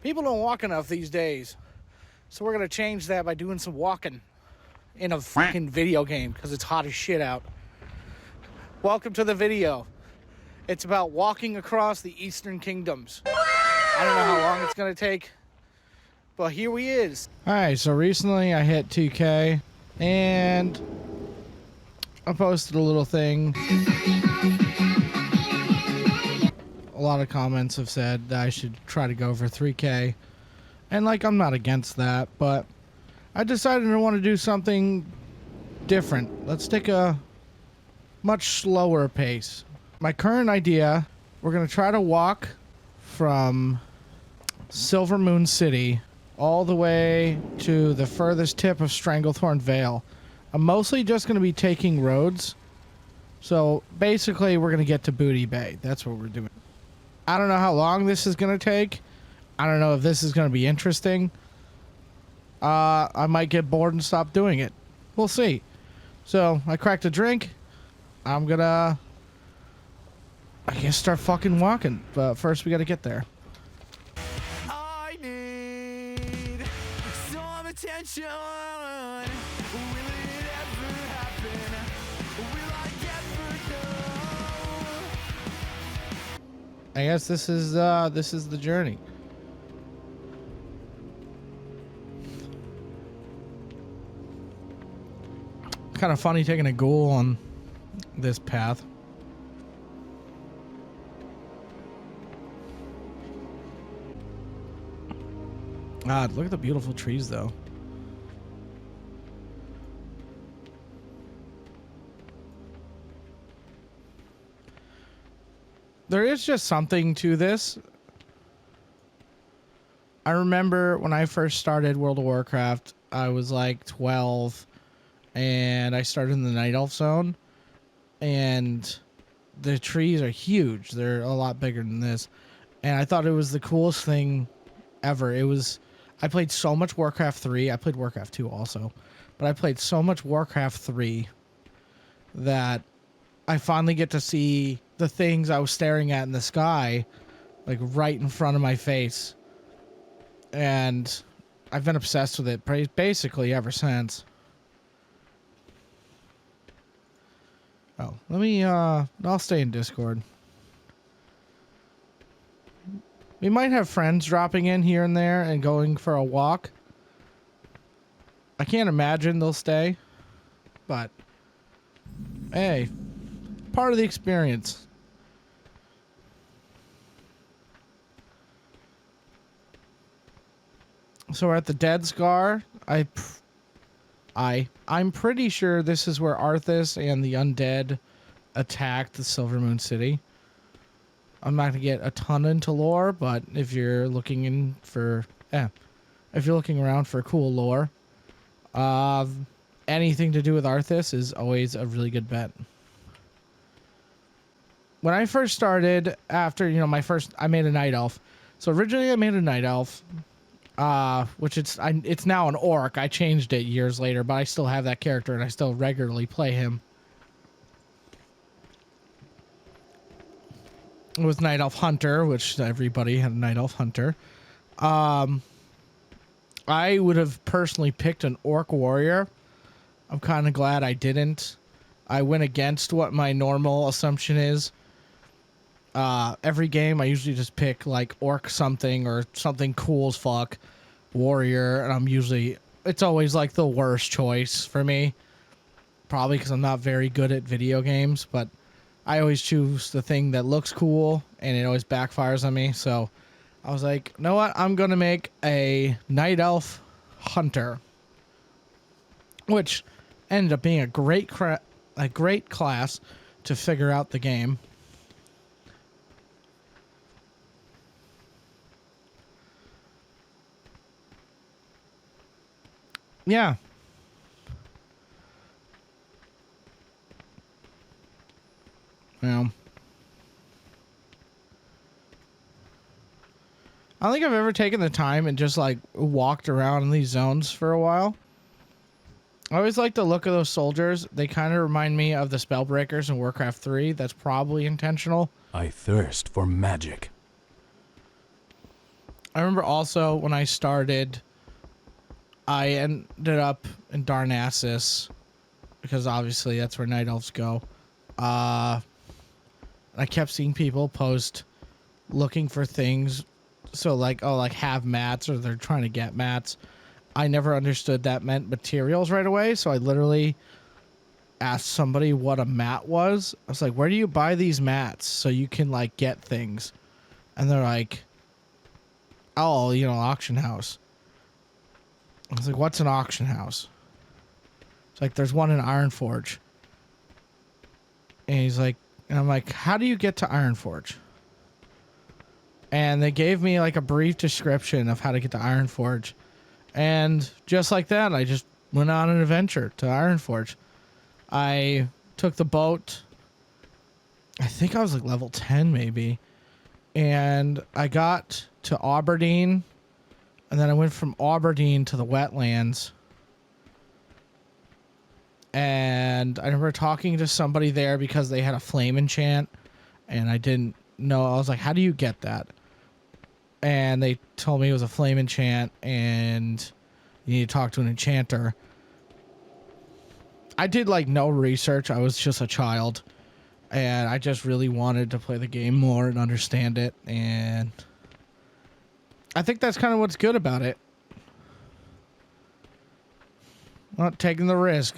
People don't walk enough these days. So we're going to change that by doing some walking in a fucking video game because it's hot as shit out. Welcome to the video. It's about walking across the Eastern Kingdoms. I don't know how long it's going to take, but here we is. Alright, so recently I hit 2K and I posted a little thing. A lot of comments have said that I should try to go for 3K. And like, I'm not against that, but I decided I want to do something different. Let's take a much slower pace. My current idea, we're going to try to walk from Silver Moon City all the way to the furthest tip of Stranglethorn Vale. I'm mostly just going to be taking roads. So basically, we're going to get to Booty Bay. That's what we're doing. I don't know how long this is going to take. I don't know if this is going to be interesting. I might get bored and stop doing it. We'll see. So, I cracked a drink. I'm going to, I guess, start fucking walking. But first, we got to get there. I need some attention. Will it ever happen? Will I ever know? I guess this is the journey. Kind of funny taking a ghoul on this path. God, look at the beautiful trees, though. There is just something to this. I remember when I first started World of Warcraft, I was like 12, and I started in the Night Elf Zone, and the trees are huge. They're a lot bigger than this, and I thought it was the coolest thing ever. I played so much Warcraft 3. I played Warcraft 2 also, but I played so much Warcraft 3 that I finally get to see the things I was staring at in the sky, like right in front of my face. And I've been obsessed with it basically ever since. Oh, let me, I'll stay in Discord. We might have friends dropping in here and there and going for a walk. I can't imagine they'll stay, but hey, part of the experience. So we're at the Dead Scar. I'm pretty sure this is where Arthas and the undead attacked the Silver Moon City. I'm not gonna get a ton into lore, but if you're looking if you're looking around for cool lore, anything to do with Arthas is always a really good bet. When I first started, after I made a Night Elf. So originally I made a Night Elf. Which it's now an orc. I changed it years later, but I still have that character and I still regularly play him. It was Night Elf Hunter, which everybody had a Night Elf Hunter. I would have personally picked an orc warrior. I'm kind of glad I didn't. I went against what my normal assumption is. Every game I usually just pick like orc something or something cool as fuck warrior, and it's always like the worst choice for me, probably because I'm not very good at video games, but I always choose the thing that looks cool and it always backfires on me. So I was like, you know what, I'm gonna make a Night Elf Hunter, which ended up being a great class to figure out the game. Yeah. Well, I don't think I've ever taken the time and just like walked around in these zones for a while. I always like the look of those soldiers. They kind of remind me of the Spellbreakers in Warcraft 3. That's probably intentional. I thirst for magic. I remember also when I started, I ended up in Darnassus because obviously that's where night elves go. I kept seeing people post looking for things. So like, oh, like have mats, or they're trying to get mats. I never understood that meant materials right away. So I literally asked somebody what a mat was. I was like, where do you buy these mats so you can like get things? And they're like, oh, you know, auction house. I was like, what's an auction house? It's like, there's one in Ironforge. And he's like, and I'm like, how do you get to Ironforge? And they gave me like a brief description of how to get to Ironforge. And just like that, I just went on an adventure to Ironforge. I took the boat. I think I was like level 10 maybe. And I got to Aberdeen. And then I went from Aberdeen to the wetlands. And I remember talking to somebody there because they had a flame enchant. And I didn't know. I was like, how do you get that? And they told me it was a flame enchant and you need to talk to an enchanter. I did like no research. I was just a child and I just really wanted to play the game more and understand it. And I think that's kind of what's good about it. Not taking the risk.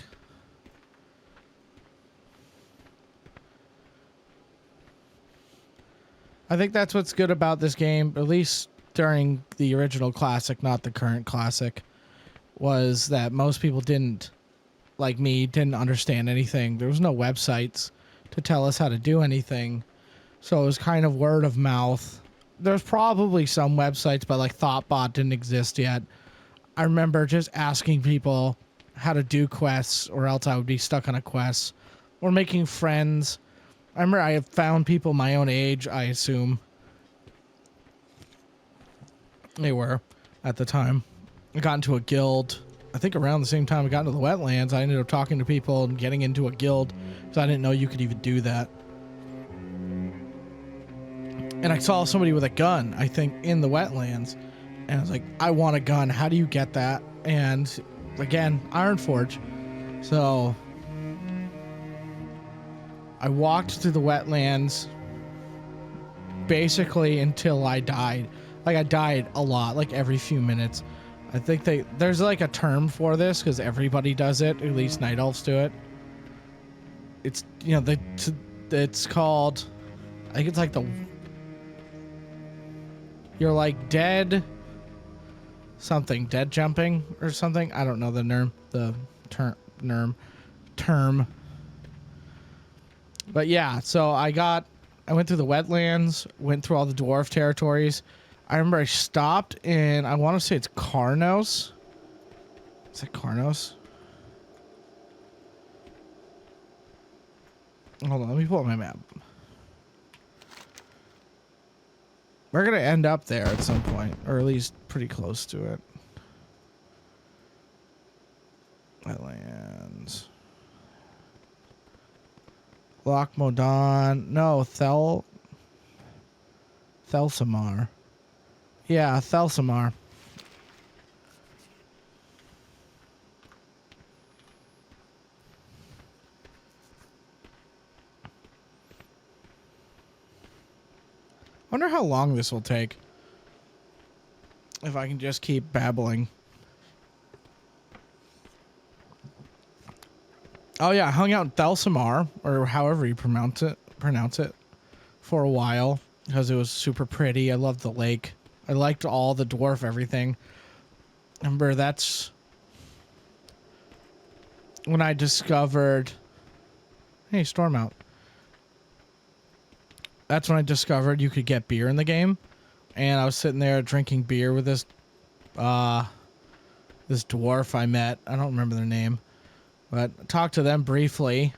I think that's what's good about this game, at least during the original classic, not the current classic, was that most people didn't, like me, didn't understand anything. There was no websites to tell us how to do anything. So it was kind of word of mouth. There's probably some websites, but like ThoughtBot didn't exist yet. I remember just asking people how to do quests, or else I would be stuck on a quest, or making friends. I remember I have found people my own age, I assume. They were at the time. I got into a guild. I think around the same time I got into the wetlands, I ended up talking to people and getting into a guild because I didn't know you could even do that. And I saw somebody with a gun, I think, in the wetlands. And I was like, I want a gun. How do you get that? And again, Ironforge. So I walked through the wetlands basically until I died. Like I died a lot, like every few minutes. I think there's like a term for this because everybody does it. At least night elves do it. It's, you know, it's called, I think it's like you're like dead something, dead jumping or something. I don't know the term. But yeah, so I went through the wetlands, went through all the dwarf territories. I remember I stopped in, I want to say it's Karnos. Is it Karnos? Hold on, let me pull up my map. We're going to end up there at some point, or at least pretty close to it. Wetlands. Loch Modan. No, Thelsamar. Yeah, Thelsamar. Wonder how long this will take. If I can just keep babbling. Oh yeah, I hung out in Thelsamar, or however you pronounce it, for a while because it was super pretty. I loved the lake. I liked all the dwarf everything. Remember, that's when I discovered. Hey, Storm out. That's when I discovered you could get beer in the game, and I was sitting there drinking beer with this dwarf I met. I don't remember their name. But I talked to them briefly.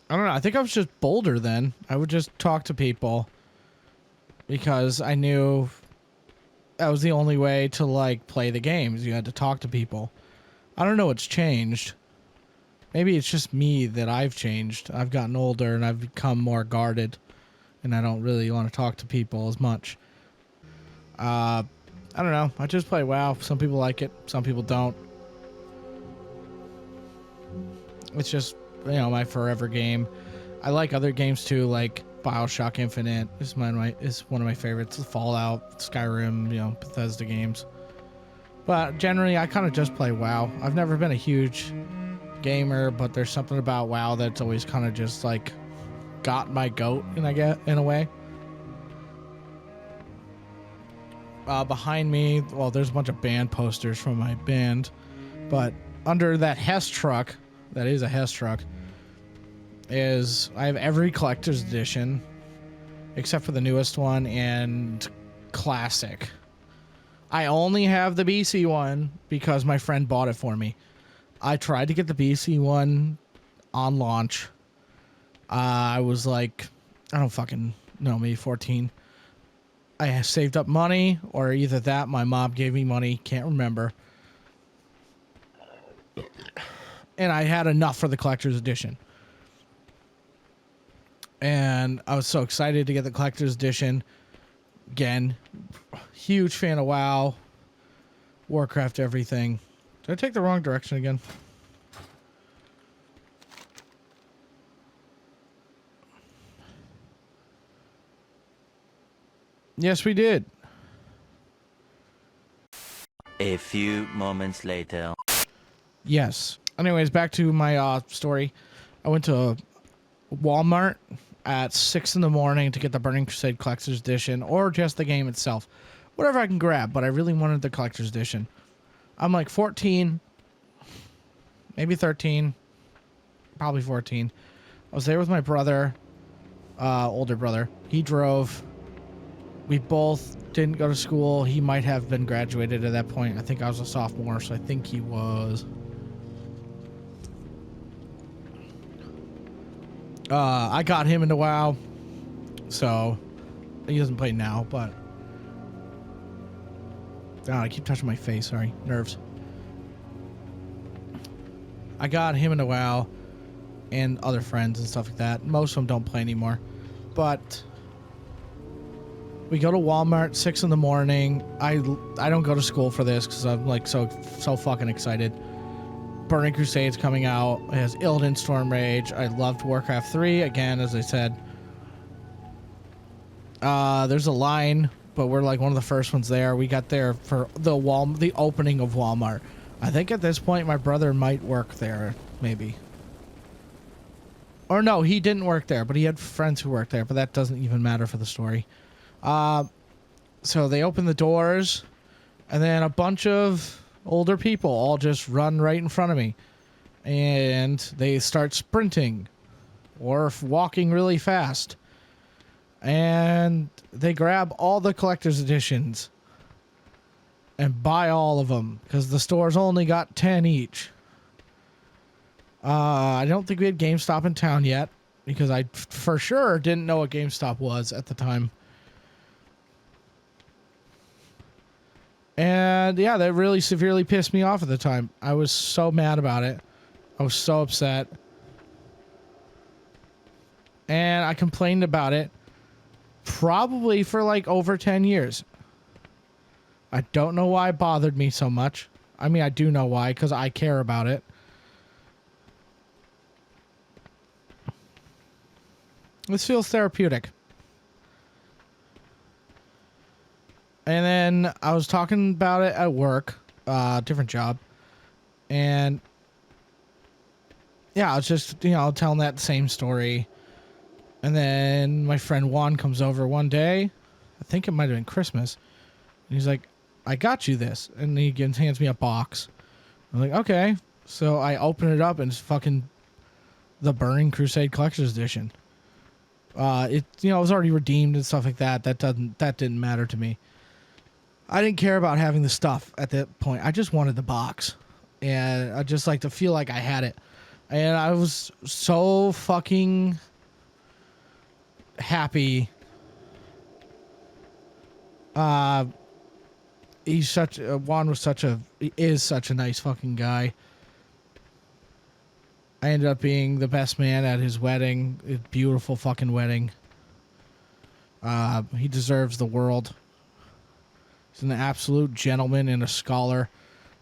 I don't know. I think I was just bolder then. I would just talk to people because I knew that was the only way to like play the games. You had to talk to people. I don't know what's changed. Maybe it's just me that I've changed. I've gotten older and I've become more guarded and I don't really want to talk to people as much. I don't know. I just play WoW. Some people like it. Some people don't. It's just, my forever game. I like other games too, like BioShock Infinite is one of my favorites. Fallout, Skyrim, Bethesda games. But generally, I kind of just play WoW. I've never been a huge gamer, but there's something about WoW that's always kind of just like got my goat, in a way. Behind me, well, there's a bunch of band posters from my band, but under that Hess truck, that is a Hess truck, I have every collector's edition except for the newest one and classic. I only have the BC one because my friend bought it for me. I tried to get the BC one on launch. I was like, I don't fucking know, maybe 14. I saved up money, or either that, my mom gave me money, can't remember. And I had enough for the collector's edition. And I was so excited to get the collector's edition. Again, huge fan of WoW, Warcraft, everything. Did I take the wrong direction again? Yes, we did. A few moments later. Yes. Anyways, back to my story. I went to Walmart at 6 in the morning to get the Burning Crusade Collector's Edition, or just the game itself. Whatever I can grab, but I really wanted the Collector's Edition. I'm like 14, maybe 13, probably 14. I was there with my brother, older brother. He drove. We both didn't go to school. He might have been graduated at that point. I think I was a sophomore, so I think he was. I got him into WoW, so he doesn't play now, but I keep touching my face, sorry, nerves. I got him into WoW and other friends and stuff like that. Most of them don't play anymore, but we go to Walmart 6 in the morning. I don't go to school for this because I'm like so fucking excited. Burning Crusade's coming out. It has Illidan Stormrage. I loved Warcraft 3. Again, as I said. There's a line, but we're like one of the first ones there. We got there for the opening of Walmart. I think at this point my brother might work there, maybe. Or no, he didn't work there, but he had friends who worked there, but that doesn't even matter for the story. So they open the doors, and then a bunch of older people all just run right in front of me, and they start sprinting or walking really fast, and they grab all the collector's editions and buy all of them because the store's only got 10 each. I don't think we had GameStop in town yet because I for sure didn't know what GameStop was at the time. And yeah, that really severely pissed me off at the time. I was so mad about it. I was so upset. And I complained about it probably for like over 10 years. I don't know why it bothered me so much. I mean, I do know why, because I care about it. This feels therapeutic. And then I was talking about it at work, different job. And yeah, I was just, telling that same story. And then my friend Juan comes over one day. I think it might have been Christmas. And he's like, I got you this. And he hands me a box. I'm like, okay. So I open it up and it's fucking the Burning Crusade Collector's Edition. It was already redeemed and stuff like that. That didn't matter to me. I didn't care about having the stuff at that point. I just wanted the box. And I just like to feel like I had it. And I was so fucking happy. Juan is such a nice fucking guy. I ended up being the best man at his wedding. A beautiful fucking wedding. He deserves the world. He's an absolute gentleman and a scholar.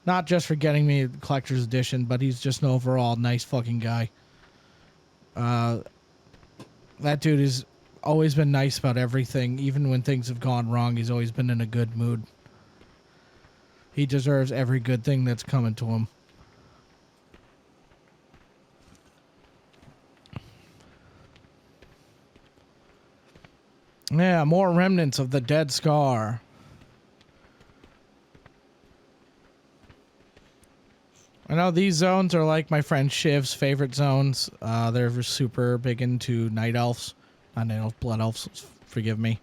Not just for getting me the collector's edition, but he's just an overall nice fucking guy. That dude has always been nice about everything. Even when things have gone wrong, he's always been in a good mood. He deserves every good thing that's coming to him. Yeah, more remnants of the Dead Scar. I know these zones are like my friend Shiv's favorite zones. They're super big into night elves. Not night elves, blood elves, forgive me.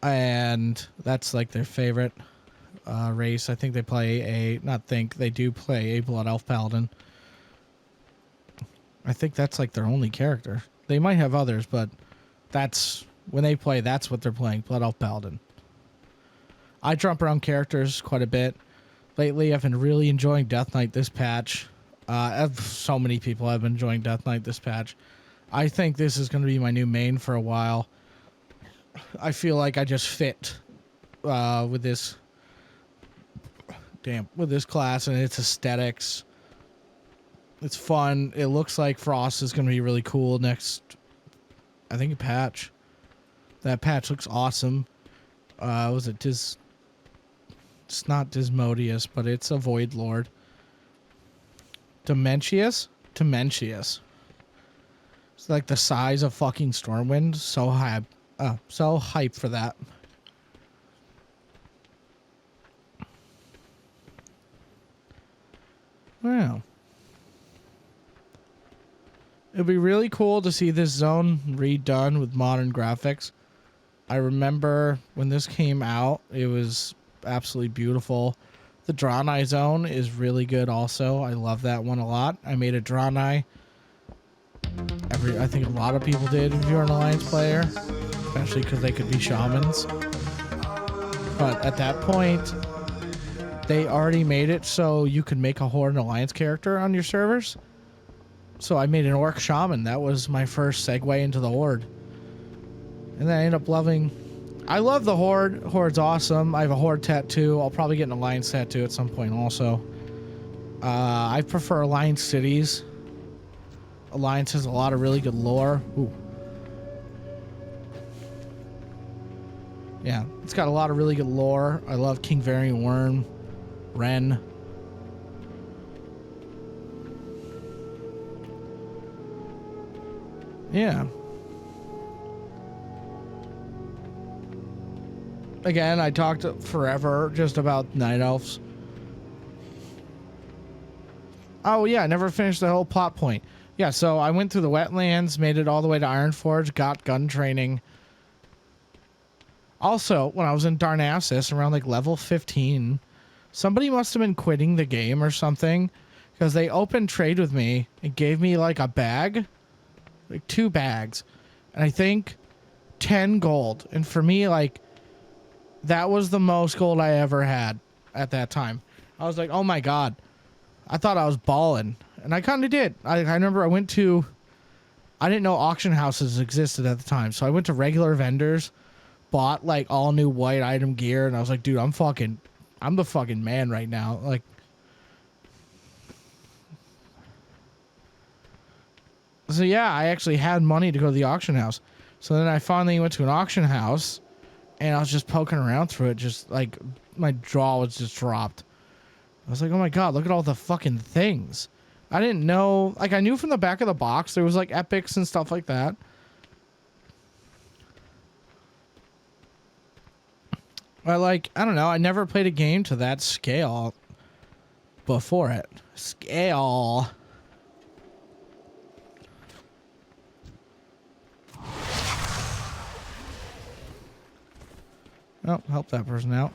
And that's like their favorite race. I think they play they do play a blood elf paladin. I think that's like their only character. They might have others, but that's when they play, that's what they're playing, blood elf paladin. I jump around characters quite a bit. Lately, I've been really enjoying Death Knight this patch. So many people have been enjoying Death Knight this patch. I think this is going to be my new main for a while. I feel like I just fit with this class and its aesthetics. It's fun. It looks like Frost is going to be really cool next, I think, a patch. That patch looks awesome. Was it It's not Dismodius, but it's a Void Lord. Dementius? It's like the size of fucking Stormwind. So hype for that. Wow. It'd be really cool to see this zone redone with modern graphics. I remember when this came out, it was absolutely beautiful. The Draenei zone is really good also. I love that one a lot. I made a Draenei. I think a lot of people did if you're an Alliance player, especially because they could be shamans. But at that point, they already made it so you could make a Horde and Alliance character on your servers. So I made an Orc Shaman. That was my first segue into the Horde. And then I ended up loving... I love the Horde. Horde's awesome. I have a Horde tattoo. I'll probably get an Alliance tattoo at some point also. I prefer Alliance cities. Alliance has a lot of really good lore. Ooh. Yeah, it's got a lot of really good lore. I love King Varian Worm, Ren. Yeah. Again, I talked forever just about Night Elves. Oh yeah, I never finished the whole plot point. Yeah, so I went through the wetlands, made it all the way to Ironforge, got gun training. Also, when I was in Darnassus, around like level 15, somebody must have been quitting the game or something, because they opened trade with me and gave me like a bag, like 2 bags, and I think 10 gold. And for me, like, that was the most gold I ever had at that time. I was like, oh my god. I thought I was balling. And I kind of did. I remember I didn't know auction houses existed at the time. So I went to regular vendors, bought like all new white item gear. And I was like, dude, I'm the fucking man right now. Like, so yeah, I actually had money to go to the auction house. So then I finally went to an auction house. And I was just poking around through it, just like my jaw was just dropped. I was like, oh my god, look at all the fucking things. I didn't know, like I knew from the back of the box there was like epics and stuff like that. But like, I don't know, I never played a game to that scale before it. Scale. Oh, help that person out.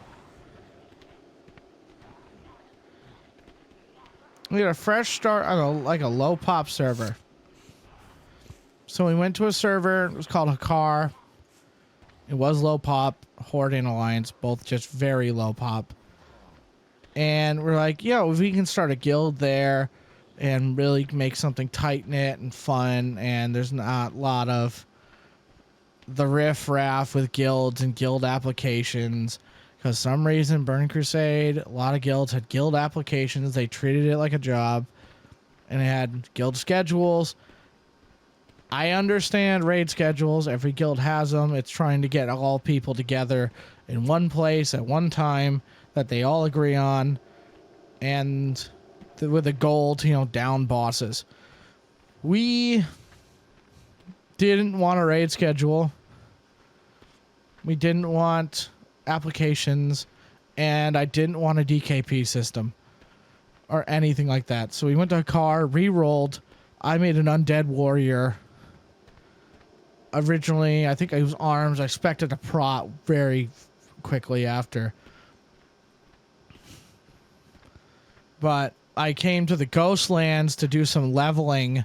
We got a fresh start on like a low pop server. So we went to a server. It was called Hakar. It was low pop. Horde and Alliance, both just very low pop. And we're like, yo, if we can start a guild there and really make something tight knit and fun, and there's not a lot of the riff-raff with guilds and guild applications. Because some reason, Burning Crusade, a lot of guilds had guild applications. They treated it like a job. And it had guild schedules. I understand raid schedules. Every guild has them. It's trying to get all people together in one place at one time that they all agree on. And with a goal to, down bosses. We didn't want a raid schedule. We didn't want applications. And I didn't want a DKP system. Or anything like that. So we went to a car, re-rolled. I made an undead warrior. Originally, I think it was arms. I expected a prot very quickly after. But I came to the Ghostlands to do some leveling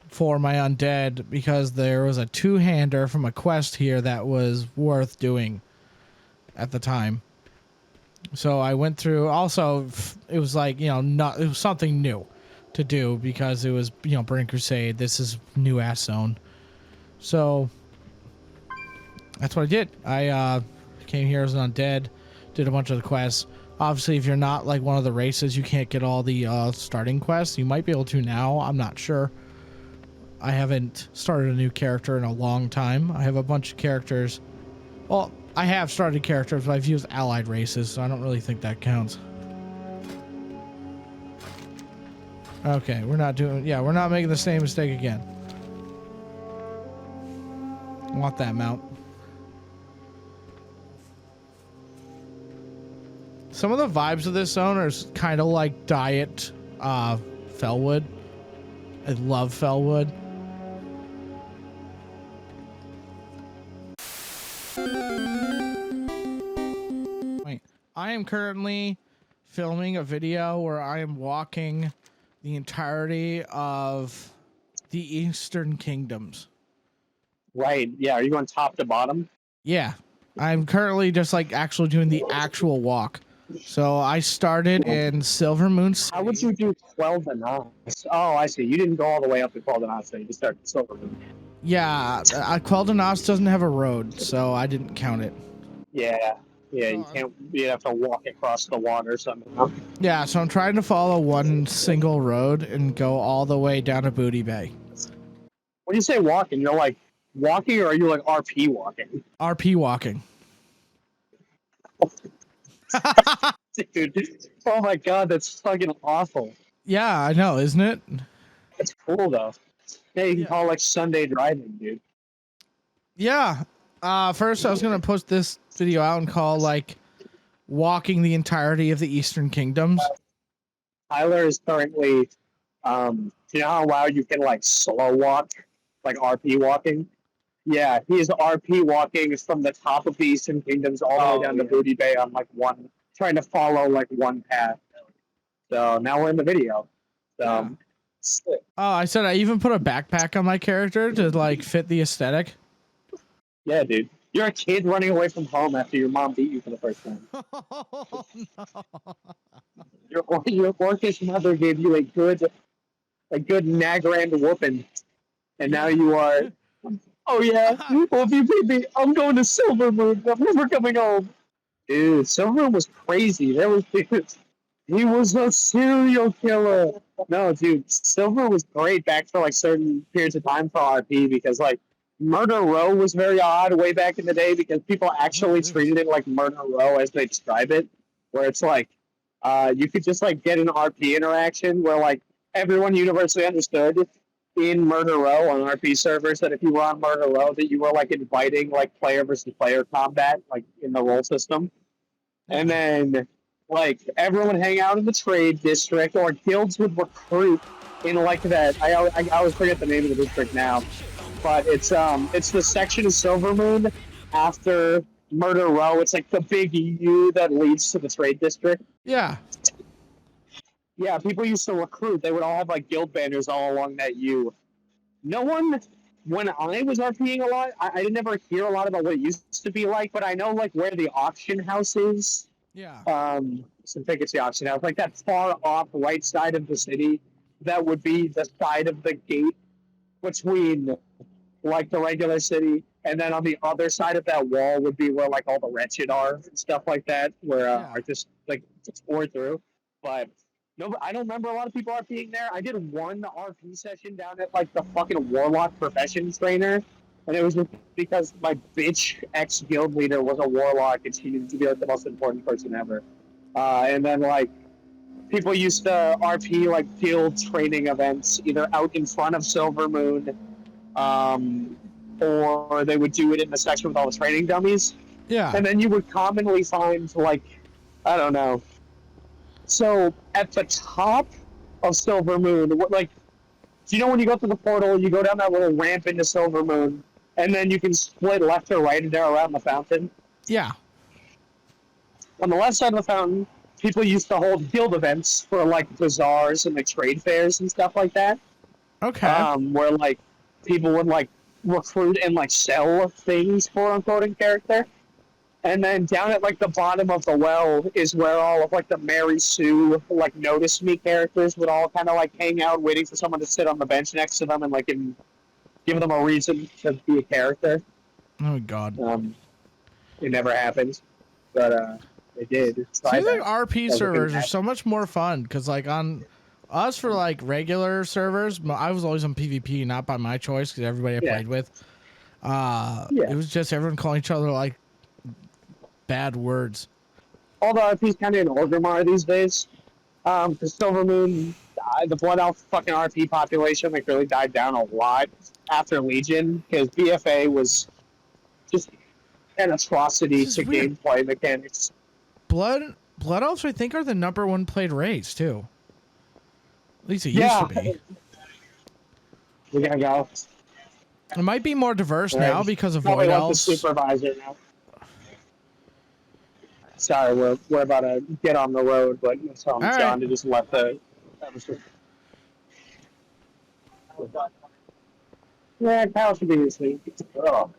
for my undead because there was a two-hander from a quest here that was worth doing at the time. So I went through. Also, it was like, it was something new to do because it was, Burning Crusade. This is new ass zone. So that's what I did. I came here as an undead, did a bunch of the quests. Obviously, if you're not like one of the races, you can't get all the starting quests. You might be able to now. I'm not sure. I haven't started a new character in a long time. I have a bunch of characters. Well, I have started characters, but I've used allied races, so I don't really think that counts. Okay, we're not making the same mistake again. I want that mount. Some of the vibes of this zone are kind of like Diet Fellwood. I love Fellwood. I am currently filming a video where I am walking the entirety of the Eastern Kingdoms. Right, yeah. Are you going top to bottom? Yeah. I'm currently just like actually doing the actual walk. So I started in Silver Moon City. How would you do 12 and 9? Oh, I see. You didn't go all the way up to 12 and 9, so you just started at Silver Moon. Yeah, Quel'Danas doesn't have a road, so I didn't count it. Yeah, you can't. You have to walk across the water somehow. Yeah, so I'm trying to follow one single road and go all the way down to Booty Bay. When you say walking, you're like walking, or are you like RP walking? RP walking. Dude, oh my god, that's fucking awful. Yeah, I know, isn't it? That's cool though. Yeah, you can call it like Sunday driving, dude. Yeah. First I was gonna post this video out and call like walking the entirety of the Eastern Kingdoms. Tyler is currently, you know how loud you can like slow walk, like RP walking? Yeah, he is RP walking from the top of the Eastern Kingdoms all the way down to Booty Bay on like one, trying to follow like one path. So now we're in the video. So, oh, I said I even put a backpack on my character to like fit the aesthetic. Yeah, dude. You're a kid running away from home after your mom beat you for the first time. Oh, no. Your orcish mother gave you a good Nagrand whooping, and now you are. Oh yeah, well if you beat me, I'm going to Silver Moon. I'm never coming home. Dude, Silver Moon was crazy. He was a serial killer. No, dude, Silver was great back for like certain periods of time for RP because like Murder Row was very odd way back in the day because people actually treated it like Murder Row as they describe it, where it's like you could just like get an RP interaction where like everyone universally understood in Murder Row on RP servers that if you were on Murder Row that you were like inviting like player versus player combat like in the role system, and then like everyone would hang out in the trade district or guilds would recruit in like that. I always forget the name of the district now, but it's the section of Silver Moon after Murder Row. It's like the big U that leads to the trade district. Yeah. Yeah, people used to recruit. They would all have like guild banners all along that U. No one, when I was RPing a lot, I didn't ever hear a lot about what it used to be like, but I know like where the auction house is. Yeah. So I think it's the auction house, like that far off right side of the city. That would be the side of the gate between like the regular city And then on the other side of that wall would be where like all the wretched are and stuff like that, where Yeah. are just like poured through. But no, I don't remember a lot of people RPing there. I did one RP session down at like the fucking Warlock profession trainer, and it was just because my bitch ex guild leader was a Warlock, and she needed to be like the most important person ever. And then like people used to RP like guild training events, either out in front of Silvermoon, or they would do it in the section with all the training dummies. Yeah. And then you would commonly find, like, I don't know. So at the top of Silvermoon, like, do you know when you go through the portal, you go down that little ramp into Silvermoon, and then you can split left or right there around the fountain? Yeah. On the left side of the fountain, people used to hold guild events for, like, bazaars and, like, trade fairs and stuff like that. Okay. Where, like, people would, like, recruit and like sell things, quote unquote, in character. And then down at like the bottom of the well is where all of like the Mary Sue like notice me characters would all kind of like hang out, waiting for someone to sit on the bench next to them and like give them a reason to be a character. Oh God. It never happened, but it did. So Seems like RP servers are so much more fun because like on us for like regular servers, I was always on PvP, not by my choice because everybody I played with. It was just everyone calling each other like bad words. All the RP's kind of in Orgrimmar these days. Because Silvermoon, the Blood Elf fucking RP population like really died down a lot after Legion because BFA was just an atrocity to gameplay mechanics. Blood Elves, I think, are the #1 played race too. At least it used to be. We're gonna go. It might be more diverse now because of Void Elves. The supervisor now. Sorry, we're about to get on the road, but I'm telling John to just let the. Yeah, Kyle should be asleep. Oh,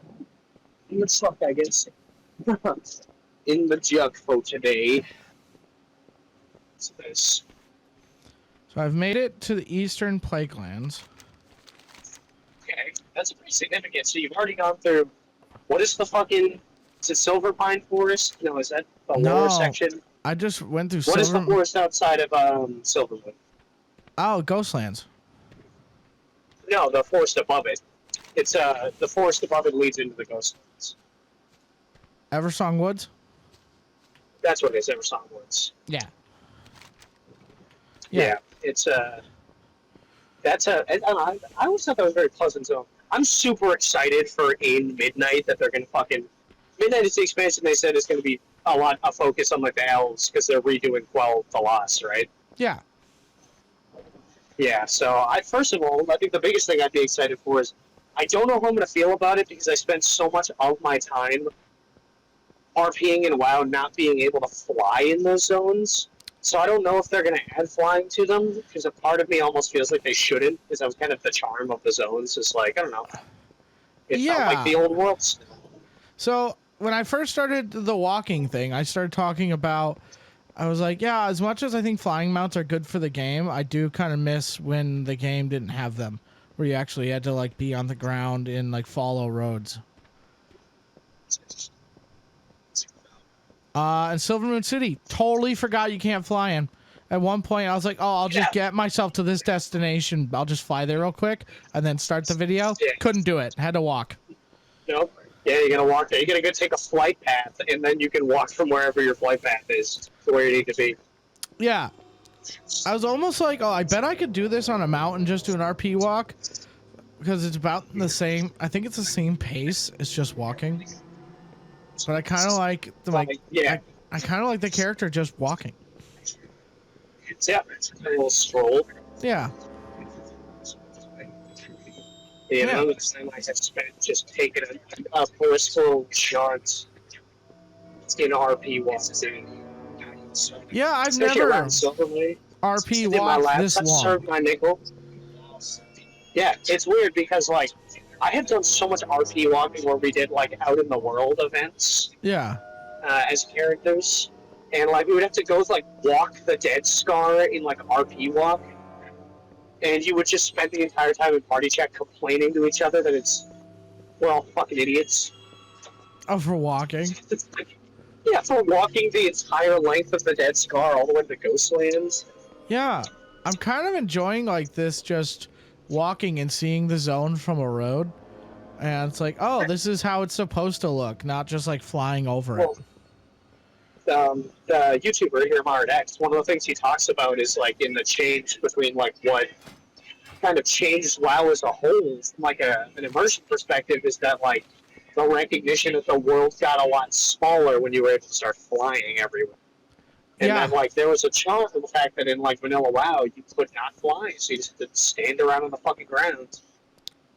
let's fuck, I guess. In the jug for today. What's this? So I've made it to the Eastern Plaguelands. Okay, that's pretty significant. So you've already gone through. What is the fucking? Is it Silverpine Forest? No, is that the lower section? I just went through. What is the forest outside of Silverwood? Oh, Ghostlands. No, the forest above it. It's the forest above it leads into the Ghostlands. Eversong Woods. That's what it is. Eversong Woods. Yeah. Yeah, it's that's a. I always thought that was a very pleasant zone. I'm super excited for in Midnight that they're gonna fucking. Midnight is the expansion they said is going to be a focus on like the elves because they're redoing Quell the Lost, right? Yeah. Yeah. So first of all, I think the biggest thing I'd be excited for is I don't know how I'm going to feel about it because I spent so much of my time RPing in WoW not being able to fly in those zones. So I don't know if they're going to add flying to them because a part of me almost feels like they shouldn't because that was kind of the charm of the zones. It's like, I don't know. It felt like the old world still. So when I first started the walking thing, I started talking about, I was like, yeah, as much as I think flying mounts are good for the game, I do kind of miss when the game didn't have them, where you actually had to like be on the ground and like follow roads. And Silvermoon City, totally forgot you can't fly in. At one point, I was like, oh, I'll just get myself to this destination. I'll just fly there real quick and then start the video. Yeah. Couldn't do it. Had to walk. Nope. Yeah, you're gonna walk there. You're gonna go take a flight path, and then you can walk from wherever your flight path is to where you need to be. Yeah. I was almost like, oh, I bet I could do this on a mountain, just do an RP walk. Because it's about the same, I think it's the same pace, it's just walking. But I kind of like, I kind of like the character just walking. Yeah, it's a little stroll. Yeah. The amount of time I have spent just taking a blissful chance in RP walks. Yeah, I've especially never RP walked this long. Served my nickel. Yeah, it's weird because like I have done so much RP walking where we did like out in the world events. Yeah. As characters, and like we would have to go like walk the Dead Scar in like RP walk. And you would just spend the entire time in party chat complaining to each other that it's Well, fucking idiots. Oh, for walking. Yeah, for walking the entire length of the Dead Scar all the way to Ghostlands. Yeah, I'm kind of enjoying like this, just walking and seeing the zone from a road, and it's like, oh, this is how it's supposed to look, not just like flying over it. Well, the YouTuber here, Mard X, one of the things he talks about is like in the change between like what kind of changed WoW as a whole from like an immersion perspective is that like the recognition of the world got a lot smaller when you were able to start flying everywhere. And Yeah. then like there was a challenge of the fact that in like vanilla WoW you could not fly, so you just had to stand around on the fucking ground.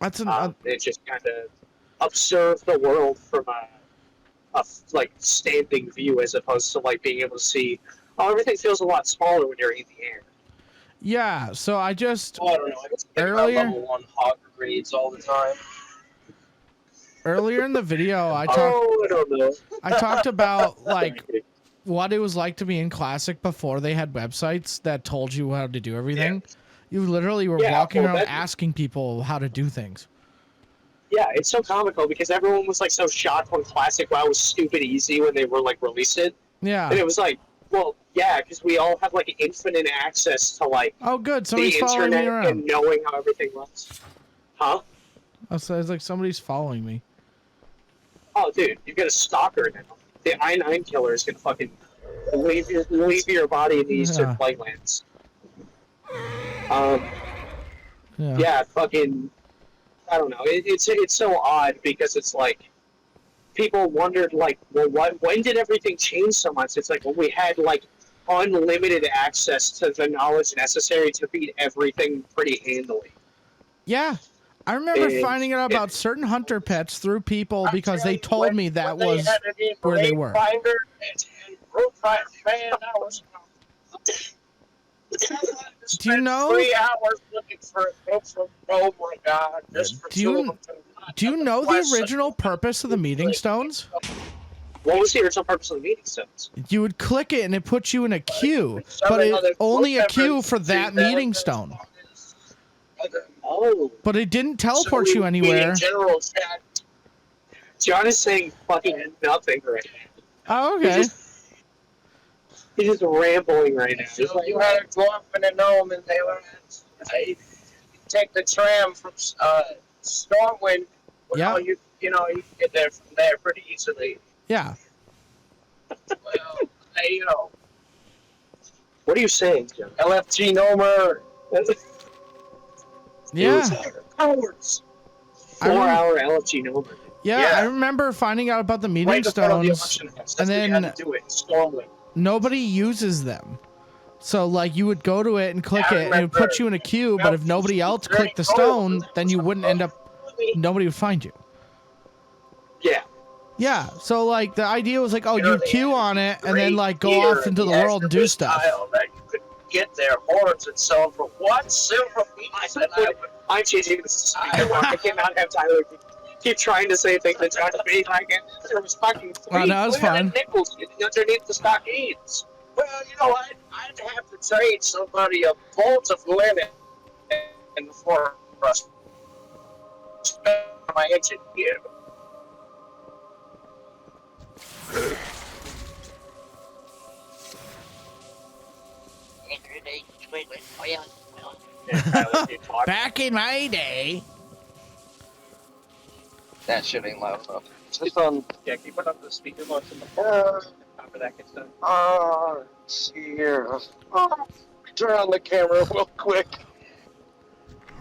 That's It just kind of observed the world from a like standing view as opposed to like being able to see. Oh, everything feels a lot smaller when you're in the air. yeah. So I just Oh, I don't know. I just think about Earlier- level 1 hog grades all the time. earlier in the video I don't know. talked about like what it was like to be in Classic before they had websites that told you how to do everything. You literally were Yeah, walking well, around that- asking people how to do things. Yeah, it's so comical because everyone was like so shocked when Classic WoW was stupid easy when they were like released it, Yeah. and it was like, well, yeah, because we all have like infinite access to like Oh, good. the Somebody's following me internet around. and knowing how everything runs. Huh? Oh, so it's like somebody's following me. Oh, dude, you've got a stalker now. The I-9 killer is gonna fucking leave your body in the Eastern Yeah. Flightlands. Yeah. Yeah, fucking. I don't know. It's so odd because it's like people wondered like, well, when did everything change so much? It's like when we had like unlimited access to the knowledge necessary to beat everything pretty handily. Yeah. I remember And finding out about certain hunter pets through people because they told me that when was they had an where they raid were. Finder and Roleplaying, man, that was. Do you know- 3 hours looking for a book from. Oh my god! Just for Do you- two of them to- Do you know the original purpose of the meeting stones? What was the original purpose of the meeting stones? You would click it and it puts you in a queue, Some but other it only a group queue members for that do meeting stone. Oh, But it didn't teleport So you we- anywhere. In general chat, John is saying fucking nothing right now. Oh, okay. He's just rambling right now. He's so like, you had to go up in a gnome and they were take the tram from Stormwind. Yeah. Well, you know you can get there from there pretty easily. Yeah. Well, what are you saying, John? LFG Nomer. Yeah. Cowards. I remember- 4-hour LFG number. Yeah, Yeah. I remember finding out about the meeting Right in front of the stones. election house. and That's where you then- had to do it. Stormwind. Nobody uses them. So, like, you would go to it and click Yeah, I it, and it would put you in a queue, but if nobody else clicked the stone, then you wouldn't end up, nobody would find you. Yeah. Yeah, so, like, the idea was, like, oh, You know, you they queue on it, and then, Great like, go gear off into the and world and do extra stuff. style That you could get their horns and sell them for 1 silver piece. And I would I'm changing this to speaker one. I cannot have Tyler keep trying to say things that John's being like it. There was fucking Oh, no, it's fine. nickels underneath the stockades. Well, you know, I'd have to trade somebody a bolt of linen for us. Spend my engine gear. Yeah, Tyler, you talk. Back in my day. That shit ain't loud enough. Just on. Yeah, can you put up the speaker box in the after that gets done? Let's see here. Turn on the camera real quick.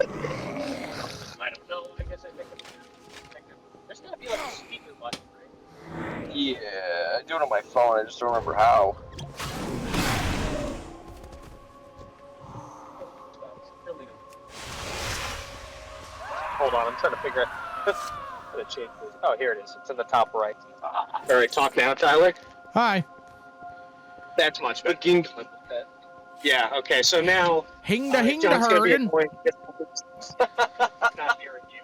I don't know. I guess I think there's gotta be like a speaker button, right? Yeah, I do it on my phone. I just don't remember how. Hold on, I'm trying to figure out. I'm gonna change this. Oh, here it is. It's in the top right. All right, talk now, Tyler. Hi. That's much better. Yeah. Okay. So now. Hing da hing da John's gonna be hurgen. annoying. Not hearing you.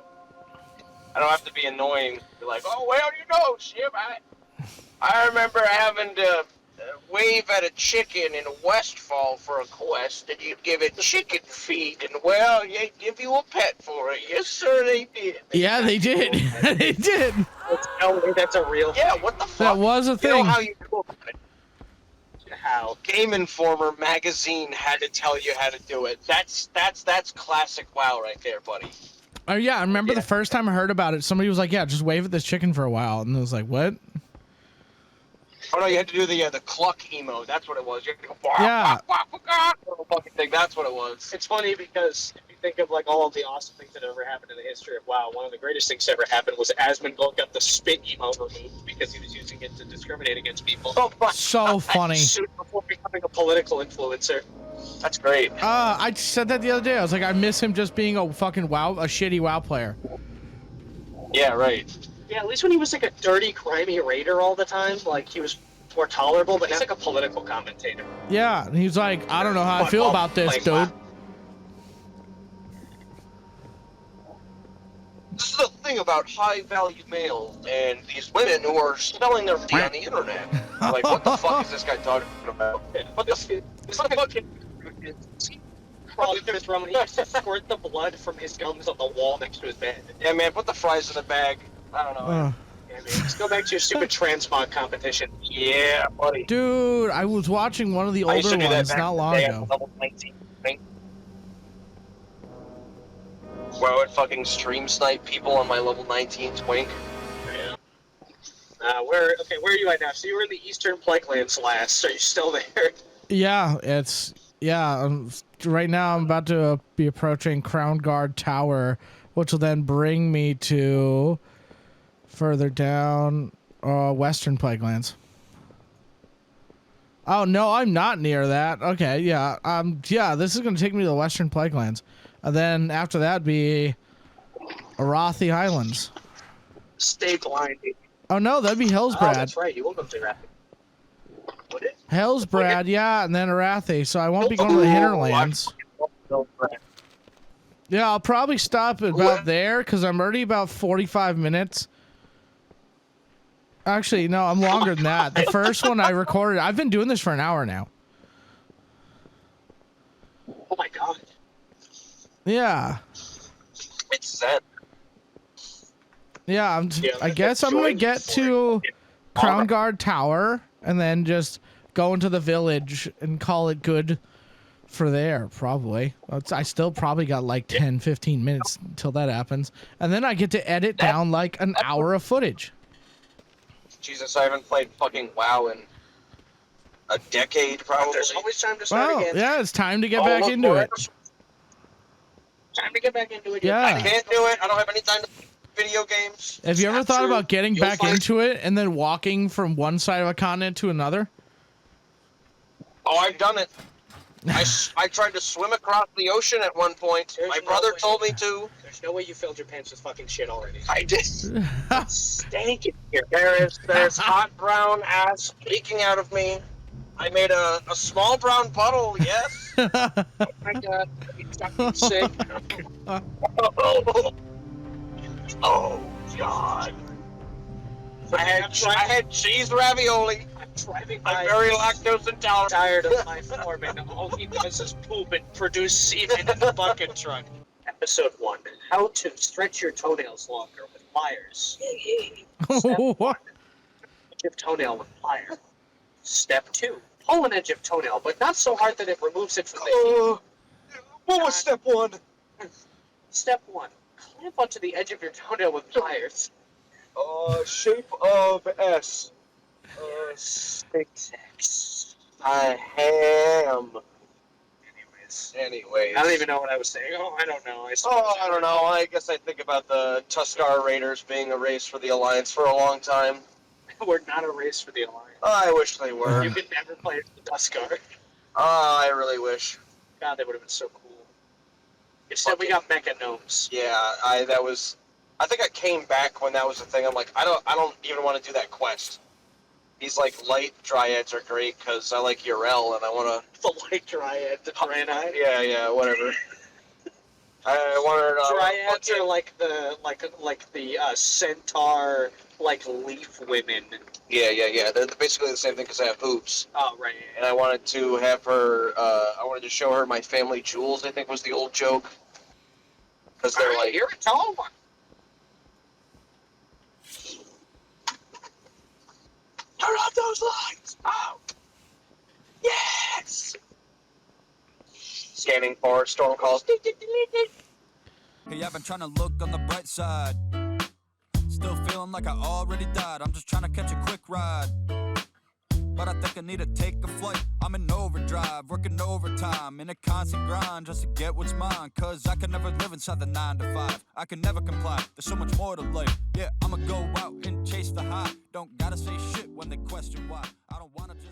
I don't have to be annoying. Be like, oh, well, you know, Shib, I remember having to wave at a chicken in Westfall for a quest, and you'd give it chicken feed, and well, they give you a pet for it. Yes, sir, they did. Yeah, they did. They did. No way, that's a real Yeah, thing. what the fuck? That was a You know thing. how you do it. How? Game Informer magazine had to tell you how to do it. That's classic WoW right there, buddy. Oh yeah, I remember the first time I heard about it. Somebody was like, "Yeah, just wave at this chicken for a while," and I was like, "What?" Oh no, you had to do the cluck emo. That's what it was. You had to go, Yeah. little fucking thing. That's what it was. It's funny because if you think of like all of the awesome things that ever happened in the history of WoW, one of the greatest things that ever happened was Asmongold got the spit emote removed because he was using it to discriminate against people. Oh my So funny. Soon before becoming a political influencer. That's great. I said that the other day. I was like, I miss him just being a fucking a shitty WoW player. Yeah, right. Yeah, at least when he was like a dirty, grimy raider all the time, like he was more tolerable, but he's like a political commentator. Yeah, and he's like, I don't know how I feel about this, dude. WoW. This is the thing about high-value males and these women who are selling their tea on the internet. Like, what the fuck is this guy talking about? What the fucking... Crawling through his room and he used to squirt the blood from his gums on the wall next to his bed. Yeah, man, put the fries in the bag. I don't know. Man. Yeah, man. Let's go back to your stupid transmog competition. Yeah, buddy. Dude, I was watching one of the I used older to do that ones back not in the long day ago. at level 19. Where I would fucking stream snipe people on my level 19 twink. Yeah. Where are you at now? So you were in the Eastern Plaguelands last. Are you still there? Yeah, right now I'm about to be approaching Crown Guard Tower, which will then bring me to further down Western Plaguelands. Oh no, I'm not near that. Okay, yeah, this is gonna take me to the Western Plaguelands. And then after that be Arathi Highlands. Stay blind. Oh no, that'd be Oh, Hellsbrad. that's right. You will go to Rapid. Would it? Hellsbrad, yeah, and then Arathi. So I won't be going to the hinterlands. Yeah, I'll probably stop about there because I'm already about 45 minutes. Actually, no, I'm longer than that. The first one I recorded, I've been doing this for an hour now. Oh my god. Yeah. It's Zen. Yeah, Yeah, I guess I'm going to get to Crown Guard Tower and then just go into the village and call it good for there, probably. I still probably got like 10, 15 minutes until that happens. And then I get to edit down like an hour of footage. Jesus, I haven't played fucking WoW in a decade, probably. There's always time to start Well, again. yeah, it's time to get Oh, back look, into it. Time to get back into it. Yeah. I can't do it. I don't have any time to play video games. Have you ever Not thought true. about getting You'll back find- into it and then walking from one side of a continent to another? Oh, I've done it. I tried to swim across the ocean at one point. There's My no brother way. told me to. There's no way you filled your pants with fucking shit already. I did. Stank it here. There's hot brown ass leaking out of me. I made a small brown puddle, yes. Oh my god. You fucking sick. Oh, God. I had cheese ravioli. I'm driving I'm by. very lactose intolerant. Tired of my foreman. All he does is poop and produce semen in the bucket truck. Episode 1. How to stretch your toenails longer with pliers. What? Edge of toenail with pliers. Step 2. Pull an edge of toenail, but not so hard that it removes it from the heat. What was step 1? Step 1. Clamp onto the edge of your toenail with pliers. Shape of S. 6X. I ham. Anyways. I don't even know what I was saying. Oh, I don't know. I don't know. I guess I think about the Tuskar Raiders being a race for the Alliance for a long time. We're not a race for the Alliance. I wish they were. You could never play as the Tuskar. I really wish. God, they would have been so cool. Instead, we got mecha gnomes. Yeah, I think I came back when that was a thing. I'm like, I don't even want to do that quest. These like light dryads are great because I like Urel and I want to. The light dryad, the Draenei. Yeah, whatever. I wanted Dryads are like the centaur like leaf women. Yeah. They're basically the same thing because I have boobs. Oh, right. And I wanted to have her, I wanted to show her my family jewels, I think was the old joke. Because they're like, you're a tall one. turn off those lights! Oh! Yes! Scanning for storm calls. Hey, I've been trying to look on the bright side. Still feeling like I already died. I'm just trying to catch a quick ride. But I think I need to take a flight. I'm in overdrive, working overtime, in a constant grind just to get what's mine. Cause I can never live inside the 9 to 5. I can never comply, there's so much more to life. Yeah, I'ma go out and chase the high. Don't gotta say shit when they question why. I don't wanna just